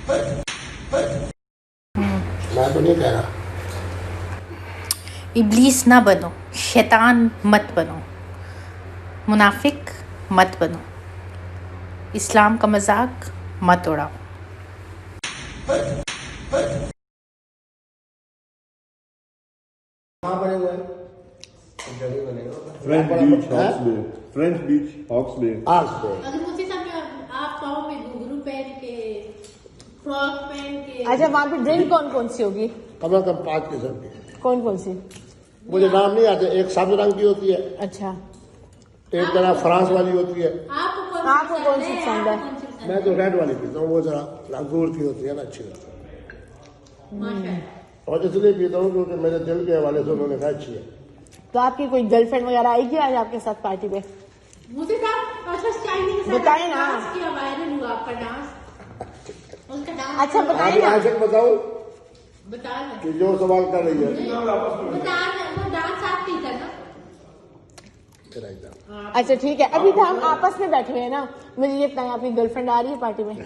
मैं तो नहीं कह रहा। इब्लीस ना बनो, शैतान मत बनो, मुनाफिक मत बनो, इस्लाम का मजाक मत उड़ाओ। कहाँ बने हुए हैं? फ्रेंच बीच हॉक्स बे, फ्रेंच बीच हॉक्स बे। आर्स पे। अगर मुझे साहब आप पाओ में घुंघरू पहन के, फ्रॉक पहन के। अच्छा, वहाँ पे ड्रिंक कौन कौन सी होगी? कम से कम 5 किस्म की। कौन कौन सी? मुझे नाम नहीं आते। एक सब्ज रंग की होती है, अच्छा, एक तरह फ्रांस वाली होती है। आपको कौन सी पसंद है? मैं तो रेड वाली पीता हूँ, वो जरा अंगूर की होती है ना, अच्छी लगती है। माशाल्लाह। और इसलिए पीता हूँ क्योंकि मेरे दिल के हवाले से उन्होंने कहा अच्छी है। तो आपकी कोई गर्लफ्रेंड वगैरह आएगी आज आपके साथ पार्टी पे? मुझे साहब अच्छा स्टाइल के साथ बताएं ना। डांस किया, वायरल हुआ आपका डांस, उसका डांस। अच्छा, बताएं आप ना। आज तक बताओ बता ना, कि जो सवाल कर रही है। बता ना, वो डांस आप नहीं करना। तेरा एकदम। अच्छा ठीक है, अभी तो हम आपस में बैठे हुए हैं ना। मुझे ये बताएं, आपकी गर्लफ्रेंड आ रही है पार्टी में?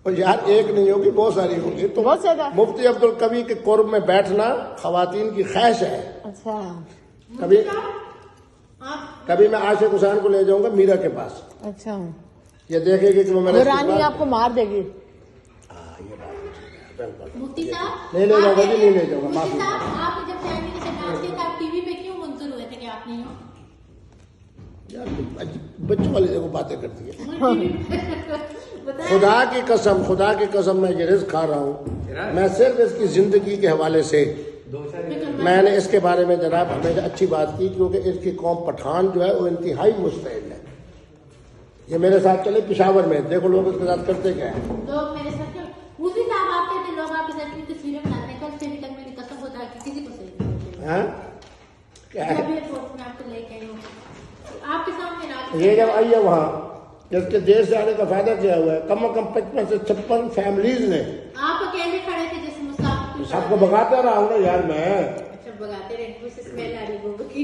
और यार एक नहीं होगी, बहुत सारी होंगी। तो बहुत ज्यादा। मुफ्ती अब्दुल कवी के कुर्ब में बैठना खवातीन की ख्वाहिश है। अच्छा कभी आप कभी मैं आशिक हुसैन को ले जाऊंगा मीरा के पास, अच्छा, ये देखेगी कि वो मेरा वो रानी आपको मार देगी। हाँ, ये बात तो ठीक है, बिल्कुल। मुफ्ती साहब नहीं ले जाऊंगा जी, नहीं ले जाऊंगा, मुफ्ती माफी। साहब, आप जब फैमिली के साथ डांस किया था, आप टीवी पे क्यों मुंतजर हुए थे कि आप नहीं हो? यार बच्चों वाली देखो बातें करती है। बताएं। खुदा की कसम मैं ये रिस्क खा रहा हूँ। मैं सिर्फ इसकी जिंदगी के हवाले से मैंने इसके बारे में जनाब हमेशा अच्छी बात की, क्योंकि इसकी कौम पठान जो है वो इंतहाई मुस्तैद है। ये मेरे साथ चले पेशावर में, देखो लोग इसके साथ करते क्या है। लोग मेरे साथ क्यों? मुफ्ती साहब आप कहते लोग आपके साथ इतनी तस्वीरें बनाते हैं, कल से भी तक मेरी कसम होता है कि किसी को सही नहीं होती। हाँ? क्या है? जब ये फोटो मैं आपको लेके आई हूँ, आपके सामने रात ये जब आई है वहाँ, इसके देश जाने का फायदा क्या हुआ है? कम से कम 55 से 56 फैमिलीज ने। आप अकेले खड़े थे जैसे मुसाफिर। सबको भगाता रहा हूँ ना यार मैं। अच्छा, भगाते रहे, मुझसे स्मेल आ रही गोबर की।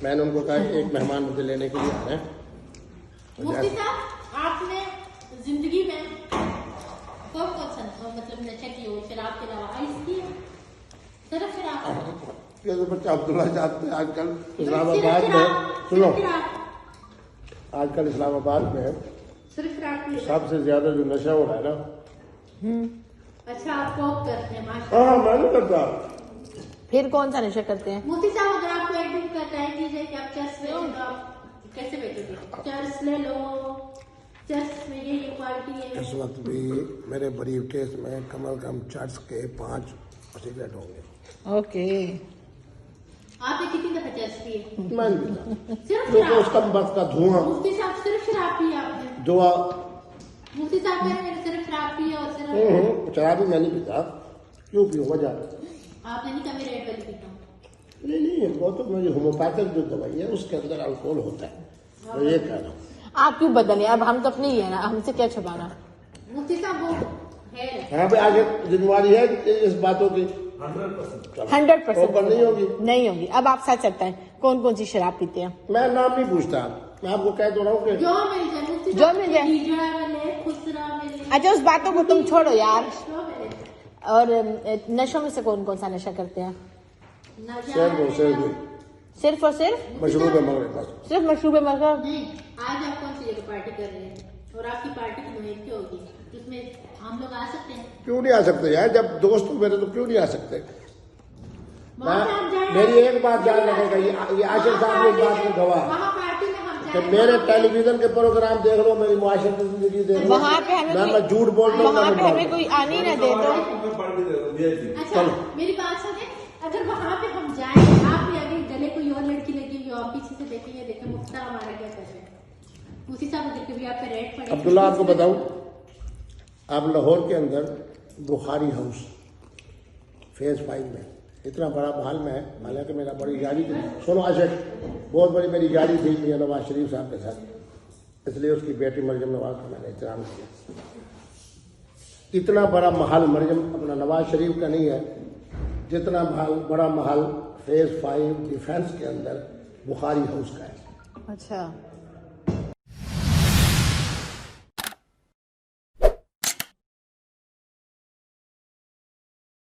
मैंने उनको कहा कि एक मेहमान मुझे लेने के लिए आ रहे हैं। मुफ्ती साहब, आपने जिंदगी में कौन कौन सा मतलब नशा की हो, शराब के अलावा? आइस की है? सिर्फ शराब? ये तो बच्चा अब्दुल्ला जानते हैं आजकल सिर्फ इस्लामाबाद में। शराब? सुनो, सिर्फ शराब? आजकल इस्लामाबाद में सिर्फ शराब की है? सबसे ज्यादा जो नशा हो रहा है ना। अच्छा, आप कॉप करते हैं? माशाल्लाह। हाँ, मैं नहीं करता। फिर कौन सा नशा करते हैं? मुफ्ती साहब, अगर आपको एक दिन का टाइम दीजिए कि आप चर्च में हो, तो आप कैसे बैठोगे? चर्च ले लो, चर्च में ये क्वालिटी है। इस वक्त भी मेरे ब्रीफ केस में कम से कम चर्च के 5 सिगरेट होंगे। ओके, आपने कितनी दफा चर्च पिए? मैं नहीं पीता, सिर्फ क्योंकि शराब? उसका बस का धुआं मुफ्ती साहब, सिर्फ शराब पी आपने? दुआ। मुफ्ती साहब कह रहे हैं, मैंने सिर्फ शराब पी है और सिर्फ। शराब भी मैं नहीं पीता। क्यों पीऊँ? वजह आपने नहीं कहा मैं रेड वाली पीता हूँ। नहीं, वो तो मेरी होम्योपैथिक जो दवाई है उसके अंदर अल्कोहल होता है। मैं ये कह रहा हूँ। आप क्यों बदले? अब हम तो अपनी ही है ना, हमसे क्या छुपाना? मुफ्ती साहब, वो है यहाँ पे आगे जिम्मेवारी है इस बातों की। 100% ऊपर नहीं होगी। नहीं होगी। अब आप सच सकता है, कौन कौन सी शराब पीते हैं? मैं नाम नहीं पूछता, मैं आपको कह तो रहा हूँ कि जो मिल जाए मुफ्ती जो साहब, मिल जाए। हीजड़ा मिले, खुसरा मिले। अच्छा, उस बातों को तुम छोड़ो यार। जो मिले। और नशों में से कौन कौन सा नशा करते हैं? सिर्फ और सिर्फ मशरूब है मगर बस। सिर्फ मशरूब मगर? नहीं, आज आप कौन सी जगह पार्टी कर रहे हैं और आपकी पार्टी की नोयत क्या होगी? उसमें हम लोग आ सकते हैं? क्यों नहीं आ सकते यार? जब दोस्त हो मेरे तो क्यों नहीं आ सकते? वहाँ पे आप जाएं। मेरी एक बात याद रखेगा, ये आशिर साहब एक बात में गवाह वहाँ पार्टी में हम कि जाएं। मेरे टेलीविजन के प्रोग्राम देख लो, मेरी मुआशरती जिंदगी देख लो, वहाँ पे हमें मैं झूठ बोलता हूँ, वहाँ मैं पे बोलता हमें हूँ। कोई आने ना दे तो। अच्छा, मेरी बात सुने, अगर वहाँ पे हम जाएं, आप भी अगर गले कोई और लड़की लगी हुई हो, आप पीछे से देखेंगे, देखें मुफ्ता हमारा क्या कर रहे हैं। उसी साहब अगर कभी आप पे रेड पड़े। अब्दुल्ला, आपको बताऊं, आप लाहौर के अंदर बुखारी हाउस फेज 5 में इतना बड़ा महल में है, हालांकि मेरा बड़ी यारी थी। सुनो आशिक, बहुत बड़ी मेरी यारी थी मियां नवाज शरीफ साहब के साथ, इसलिए उसकी बेटी मरियम नवाज का मैंने एहतराम किया। इतना बड़ा महल मरियम अपना नवाज शरीफ का नहीं है जितना बड़ा महल फेज 5 डिफेंस के अंदर बुखारी हाउस का है। अच्छा,